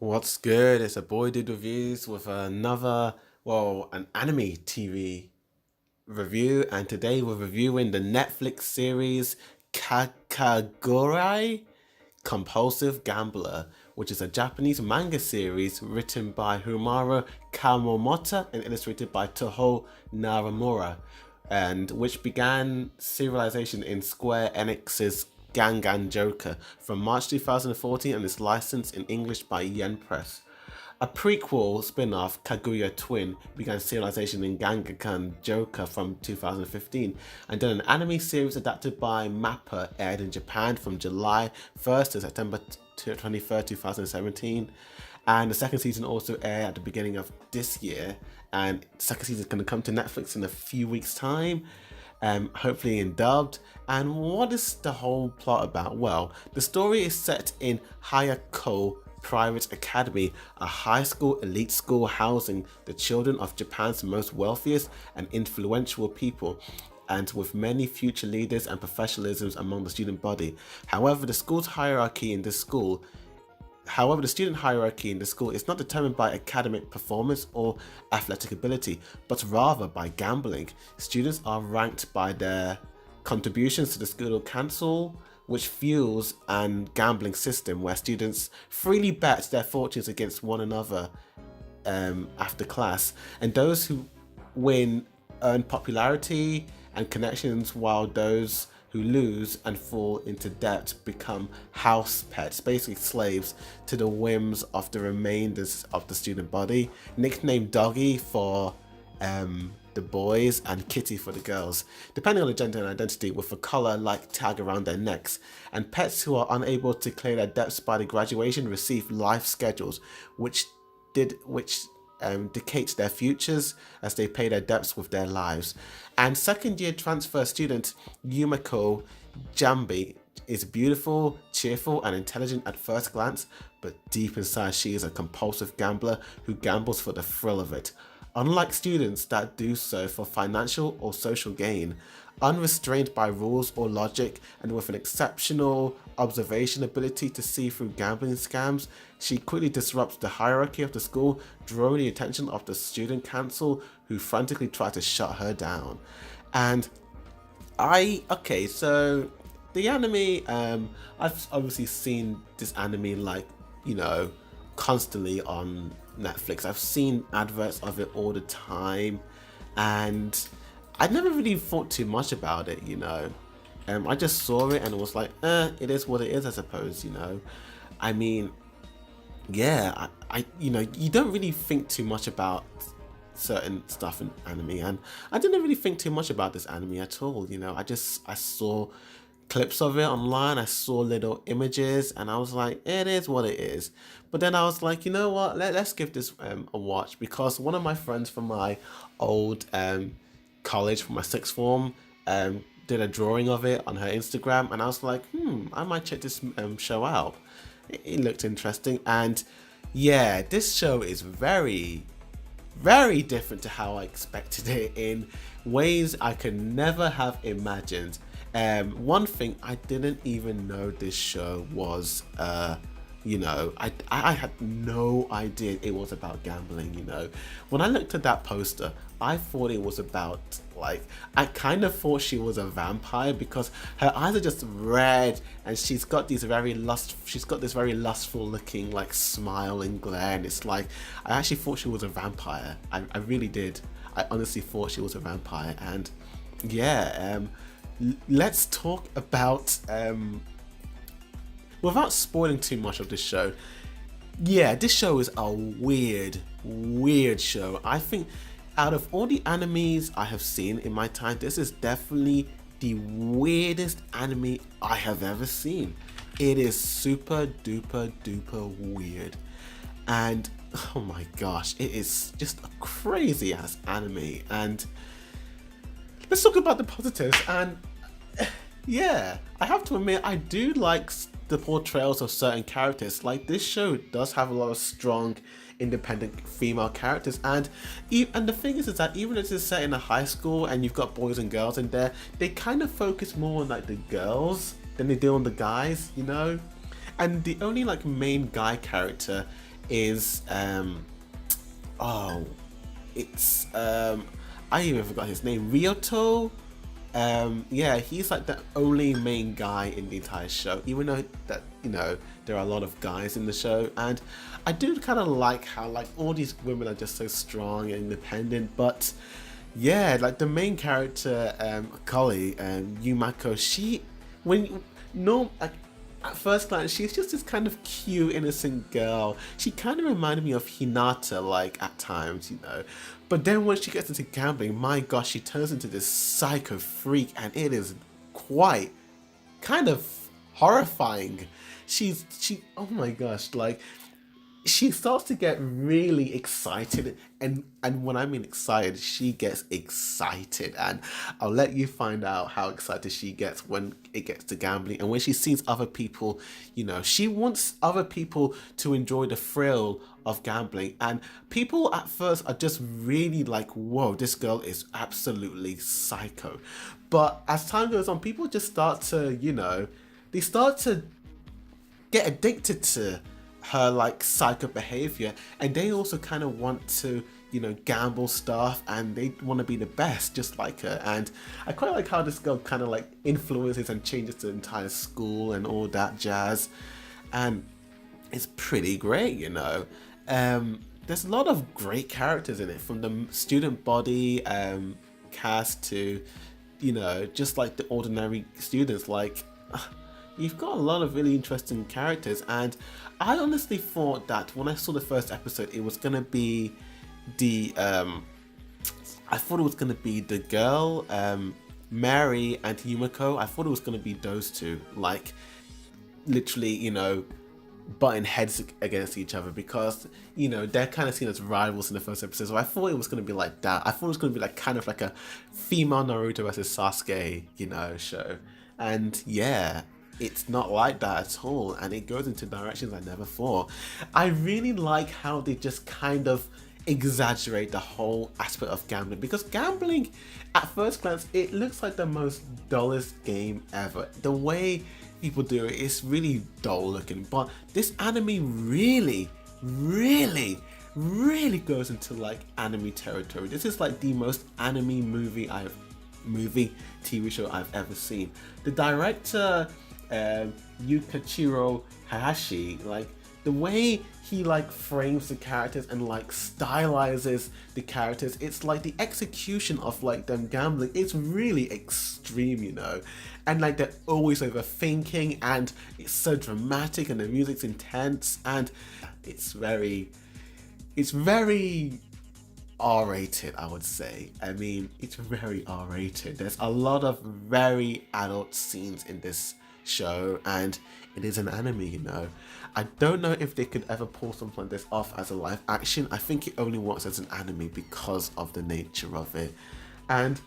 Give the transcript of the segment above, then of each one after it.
What's good? It's a boy did reviews with another, an anime TV review, and today we're reviewing the Netflix series Kakegurui Compulsive Gambler, which is a Japanese manga series written by Humaro Kawamoto and illustrated by Toho Naramura, and which began serialization in Square Enix's Gangan Joker from March 2014 and is licensed in English by Yen Press. A prequel spin-off, Kaguya Twin, began serialization in Gangan Joker from 2015, and then an anime series adapted by Mappa aired in Japan from July 1st to September 23rd, 2017. And the second season also aired at the beginning of this year, and the second season is going to come to Netflix in a few weeks' time, hopefully in dubbed. And what is the whole plot about? Well, the story is set in Hayako Private Academy, a high school elite school housing the children of Japan's most wealthiest and influential people, and with many future leaders and professionalisms among the student body. However, the school's hierarchy in this school However, the student hierarchy in the school is not determined by academic performance or athletic ability, but rather by gambling. Students are ranked by their contributions to the school council, which fuels an gambling system where students freely bet their fortunes against one another after class, and those who win earn popularity and connections, while those who lose and fall into debt become house pets, basically slaves to the whims of the remainders of the student body, nicknamed Doggy for the boys and Kitty for the girls, depending on the gender and identity, with a collar-like tag around their necks. And pets who are unable to clear their debts by the graduation receive life schedules, which dictate their futures as they pay their debts with their lives. And second year transfer student Yumiko Jambi is beautiful, cheerful, and intelligent at first glance, but deep inside she is a compulsive gambler who gambles for the thrill of it. Unlike students that do so for financial or social gain, unrestrained by rules or logic, and with an exceptional observation ability to see through gambling scams, she quickly disrupts the hierarchy of the school, drawing the attention of the student council, who frantically try to shut her down. And so the anime, I've obviously seen this anime constantly on Netflix. I've seen adverts of it all the time, and I never really thought too much about it. I just saw it and it was like, it is what it is, I suppose. I mean, yeah, you don't really think too much about certain stuff in anime, and I didn't really think too much about this anime at all. I saw clips of it online, I saw little images, and I was like, it is what it is. But then I was like, you know what, let's give this a watch, because one of my friends from my old college, from my sixth form, did a drawing of it on her Instagram, and I was like, I might check this show out. It looked interesting, and yeah, this show is very, very different to how I expected it in ways I could never have imagined. One thing, I didn't even know this show was, I had no idea it was about gambling. When I looked at that poster, I thought it was about, I kind of thought she was a vampire, because her eyes are just red, and she's got this very lustful looking smile and glare, and it's like, I actually thought she was a vampire. I really did. I honestly thought she was a vampire. And yeah, let's talk about, without spoiling too much of this show. Yeah, this show is a weird show. I think out of all the animes I have seen in my time, this is definitely the weirdest anime I have ever seen. It is super duper duper weird. And oh my gosh, it is just a crazy ass anime. And let's talk about the positives. And yeah, I have to admit, I do like the portrayals of certain characters. Like, this show does have a lot of strong, independent female characters, and the thing is that even if it's set in a high school and you've got boys and girls in there, they kind of focus more on the girls than they do on the guys. And the only main guy character is oh, it's I even forgot his name. Ryoto. Yeah, he's like the only main guy in the entire show, even though that, you know, there are a lot of guys in the show. And I do kind of like how like all these women are just so strong and independent. But yeah, like the main character, Kali, Yumako, she, when no like, at first glance, she's just this kind of cute, innocent girl. She kind of reminded me of Hinata, like, at times, you know. But then when she gets into gambling, my gosh, she turns into this psycho freak, and it is quite kind of horrifying. Oh my gosh, like, she starts to get really excited, and when I mean excited, she gets excited, and I'll let you find out how excited she gets when it gets to gambling. And when she sees other people, you know, she wants other people to enjoy the thrill of gambling, and people at first are just really like, whoa, this girl is absolutely psycho. But as time goes on, people just start to, you know, they start to get addicted to her like psycho behavior, and they also kind of want to, you know, gamble stuff, and they want to be the best just like her. And I quite like how this girl kind of like influences and changes the entire school and all that jazz, and it's pretty great, you know. There's a lot of great characters in it, from the student body cast to, you know, just like the ordinary students. Like, you've got a lot of really interesting characters, and I honestly thought that when I saw the first episode, it was gonna be the I thought it was gonna be the girl, Mary and Yumiko. I thought it was gonna be those two, like literally, you know, butting heads against each other, because, you know, they're kind of seen as rivals in the first episode. So I thought it was going to be like that. I thought it was going to be like kind of like a female Naruto versus Sasuke, you know, show. And yeah, it's not like that at all, and it goes into directions I never thought. I really like how they just kind of exaggerate the whole aspect of gambling, because gambling, at first glance, it looks like the most dullest game ever. The way people do it is really dull looking, but this anime really goes into like anime territory. This is like the most anime movie TV show I've ever seen. The director, Yukachiro Hayashi, like the way he like frames the characters and like stylizes the characters, it's like the execution of like them gambling, it's really extreme, you know. And like they're always overthinking, and it's so dramatic, and the music's intense, and it's very R-rated, I would say. I mean, it's very R-rated. There's a lot of very adult scenes in this show, and it is an anime, you know. I don't know if they could ever pull something like this off as a live action. I think it only works as an anime because of the nature of it. And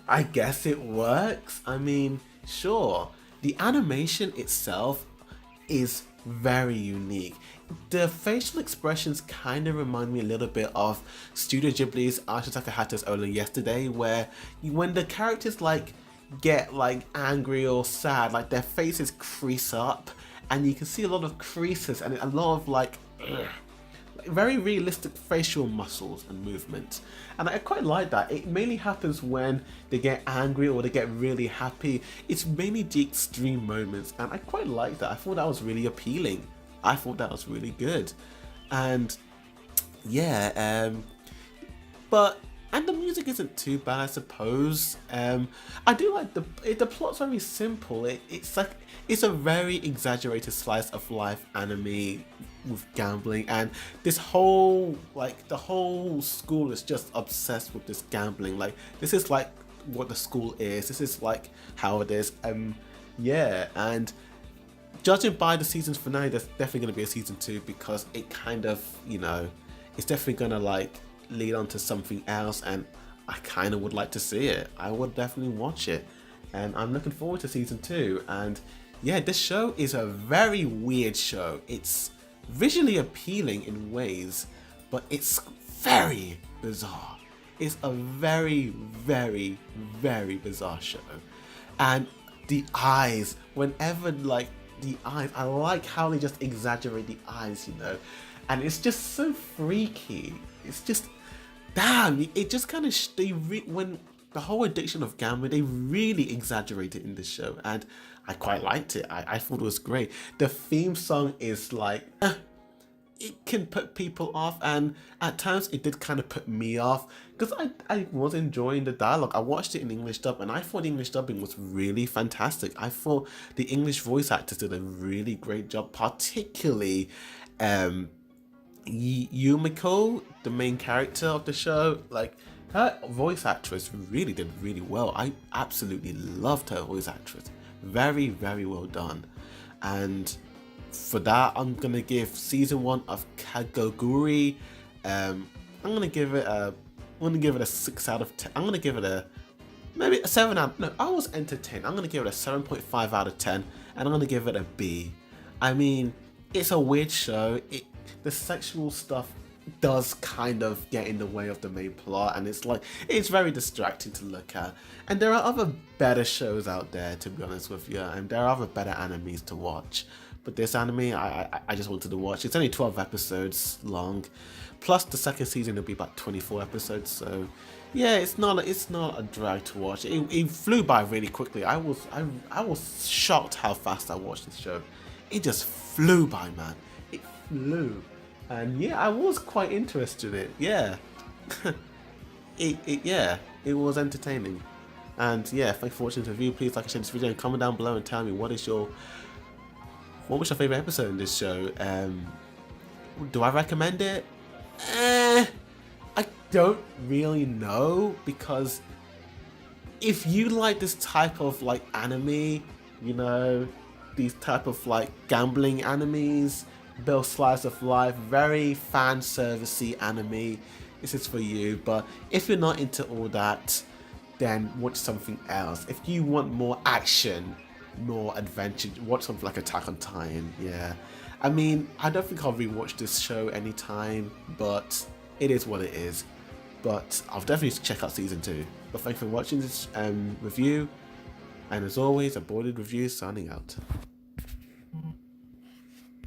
I guess it works. I mean, sure. The animation itself is very unique. The facial expressions kind of remind me a little bit of Studio Ghibli's Ashitaka Hatter's Only Yesterday, where when the characters like get like angry or sad, like their faces crease up, and you can see a lot of creases and a lot of like very realistic facial muscles and movement. And I quite like that. It mainly happens when they get angry or they get really happy. It's mainly the extreme moments, and I quite like that. I thought that was really appealing. I thought that was really good. And yeah, and the music isn't too bad, I suppose. I do like the plot's very simple. It's a very exaggerated slice of life anime with gambling, and this whole the whole school is just obsessed with this gambling. Like, this is like what the school is. This is like how it is. Yeah, and judging by the season's finale, there's definitely going to be a season 2, because it kind of, you know, it's definitely going to like lead on to something else, and I kind of would like to see it. I would definitely watch it, and I'm looking forward to season 2. And yeah, this show is a very weird show. It's visually appealing in ways, but it's very bizarre. It's a very bizarre show. And the eyes, whenever like the eyes, I like how they just exaggerate the eyes, you know. and it's just so freaky. It's just, damn, it just kind of when the whole addiction of gambling, they really exaggerated in the show, and I quite liked it. I thought it was great. The theme song is like, it can put people off, and at times it did kind of put me off because I was enjoying the dialogue. I watched it in English dub, and I thought the English dubbing was really fantastic. I thought the English voice actors did a really great job, particularly Yumiko, the main character of the show. Like, her voice actress really did really well. I absolutely loved her voice actress. Very, very well done. And for that, I'm gonna give season 1 of Kakegurui. I'm gonna give it a 6 out of 10. I'm gonna give it maybe a 7 out. No, I was entertained. I'm gonna give it a 7.5 out of 10, and I'm gonna give it a B. I mean, it's a weird show. The sexual stuff does kind of get in the way of the main plot, and it's very distracting to look at. And there are other better shows out there, to be honest with you, and there are other better animes to watch. But this anime, I just wanted to watch. It's only 12 episodes long, plus the second season will be about 24 episodes. So yeah, it's not a drag to watch. It flew by really quickly. I was shocked how fast I watched this show. It just flew by, man. It flew. And yeah, I was quite interested in it. Yeah. it was entertaining. And yeah, thanks for watching the review. Please like and share this video and comment down below and tell me what was your favorite episode in this show. Do I recommend it? I don't really know, because if you like this type of like anime, you know, these type of like gambling animes, Bill Slice of Life, very fan servicey anime, this is for you. But if you're not into all that, then watch something else. If you want more action, more adventure, watch something like Attack on Titan. Yeah, I mean, I don't think I'll rewatch this show anytime, but it is what it is. But I'll definitely check out season 2. But thanks for watching this review, and as always, Aborted Review signing out.